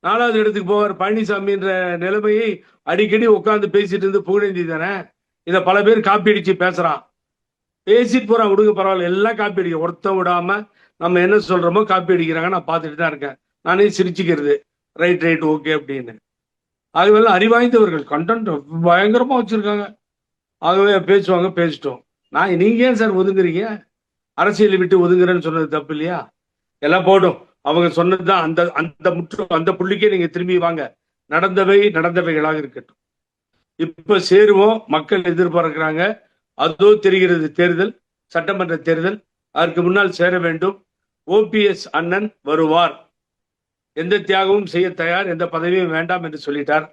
4வது இடத்துக்கு போவார் பழனிசாமி என்ற நிலைமையை அடிக்கடி உட்கார்ந்து பேசிட்டு இருந்து புகழேந்தி தானே. இதை பல பேர் காப்பி அடிச்சு பேசுறான், பேசிட்டு போறான். விடுங்க பரவாயில்ல, எல்லாம் காப்பி அடிக்க, ஒருத்தன் விடாம நம்ம என்ன சொல்றோமோ காப்பி அடிக்கிறாங்க. நான் பார்த்துட்டு தான் இருக்கேன், நானே சிரிச்சுக்கிறது, ரைட் ரைட் ஓகே அப்படின்னு. ஆகவே அறிவாய்ந்தவர்கள் கண்டென்ட் பயங்கரமா வச்சிருக்காங்க. ஆகவே பேசுவாங்க, பேசிட்டோம். நீங்க ஏன் சார் ஒதுங்குறீங்க? அரசியலை விட்டு ஒதுங்குறேன்னு சொன்னது தப்பு இல்லையா? எல்லாம் போடும், அவங்க சொன்னதுதான். அந்த அந்த புள்ளிக்கே நீங்க திரும்பி வாங்க. நடந்தவைகளாக இருக்கட்டும். இப்ப சேருவோம், மக்கள் எதிர்பார்க்கிறாங்க. அதோ தெரிகிறது தேர்தல், சட்டமன்ற தேர்தல். அதற்கு முன்னால் சேர வேண்டும். ஓபிஎஸ் அண்ணன் வருவார், எந்த தியாகமும் செய்ய தயார், எந்த பதவியும் வேண்டாம் என்று சொல்லிட்டார்.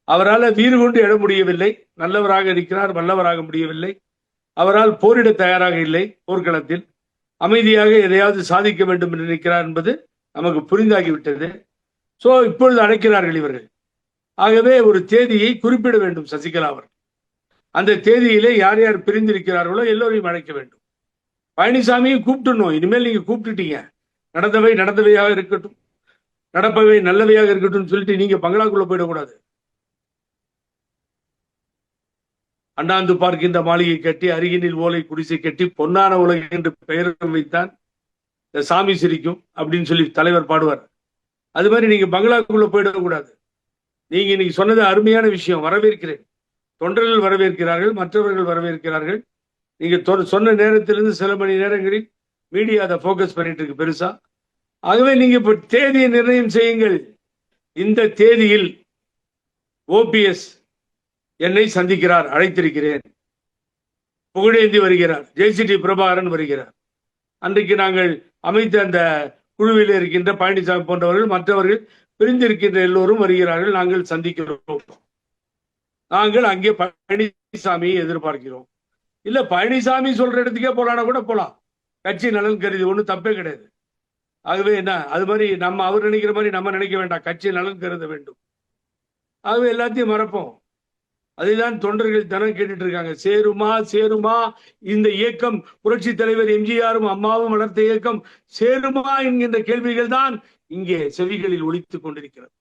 அவரால் வீறு கொண்டு எழ முடியவில்லை, நல்லவராக இருக்கிறார், வல்லவராக முடியவில்லை. அவரால் போரிட தயாராக இல்லை, போர்க்களத்தில் அமைதியாக எதையாவது சாதிக்க வேண்டும் என்று நினைக்கிறார் என்பது நமக்கு புரிந்தாகிவிட்டது. சோ இப்பொழுது அழைக்கிறார்கள் இவர்கள். ஆகவே ஒரு தேதியை குறிப்பிட வேண்டும் சசிகலா அவர். அந்த தேதியிலே யார் யார் பிரிந்திருக்கிறார்களோ எல்லோரையும் அழைக்க வேண்டும். பழனிசாமியும் கூப்பிட்டுணும். இனிமேல் நீங்க கூப்பிட்டுட்டீங்க, நடந்தவை நடந்தவையாக இருக்கட்டும், நடப்பவை நல்லவையாக இருக்கட்டும் சொல்லிட்டு நீங்க பங்களாக்குள்ள போயிடக்கூடாது. அண்ணாந்து பார்க்கின்ற மாளிகை கட்டி, அருகினில் ஓலை குடிசை கட்டி, பொன்னான உலகம் என்று பெயர் வைத்தான் சாமி சிரிக்கும் அப்படின்னு சொல்லி தலைவர் பாடுவார். அது மாதிரி நீங்க பங்களாக்குள்ள போயிடக்கூடாது. நீங்க இன்னைக்கு சொன்னது அருமையான விஷயம், வரவேற்கிறேன். தொண்டர்கள் வரவேற்கிறார்கள், மற்றவர்கள் வரவேற்கிறார்கள். நீங்க சொன்ன நேரத்திலிருந்து சில மணி நேரங்களில் மீடியா அதை போக்கஸ் பண்ணிட்டு இருக்கு பெருசா. ஆகவே நீங்க இப்ப தேதியை நிர்ணயம் செய்யுங்கள். இந்த தேதியில் ஓபிஎஸ் என்னை சந்திக்கிறார், அழைத்திருக்கிறேன். புகழேந்தி வருகிறார், ஜெய்சிடி பிரபாகரன் வருகிறார். அன்றைக்கு நாங்கள் அமைத்த அந்த குழுவில் இருக்கின்ற பழனிசாமி போன்றவர்கள், மற்றவர்கள் பிரிந்திருக்கின்ற எல்லோரும் வருகிறார்கள். நாங்கள் சந்திக்கிறோம். நாங்கள் அங்கே பழனிசாமியை எதிர்பார்க்கிறோம். இல்ல பழனிசாமி சொல்ற இடத்துக்கே போலானா கூட போலாம், கட்சி நலன் கருதி, ஒன்றும் தப்பே கிடையாது. ஆகவே என்ன, அது மாதிரி நம்ம அவர் நினைக்கிற மாதிரி நம்ம நினைக்க வேண்டாம், கட்சி நலன் கருத வேண்டும். ஆகவே எல்லாத்தையும் மறப்போம். அதுதான் தொண்டர்கள் தினம் கேட்டுட்டு இருக்காங்க, சேருமா சேருமா இந்த இயக்கம், புரட்சி தலைவர் எம்ஜிஆரும் அம்மாவும் வளர்த்த இயக்கம் சேருமா என்கின்ற கேள்விகள் தான் இங்கே செவிகளில் ஒலித்துக் கொண்டிருக்கிறது.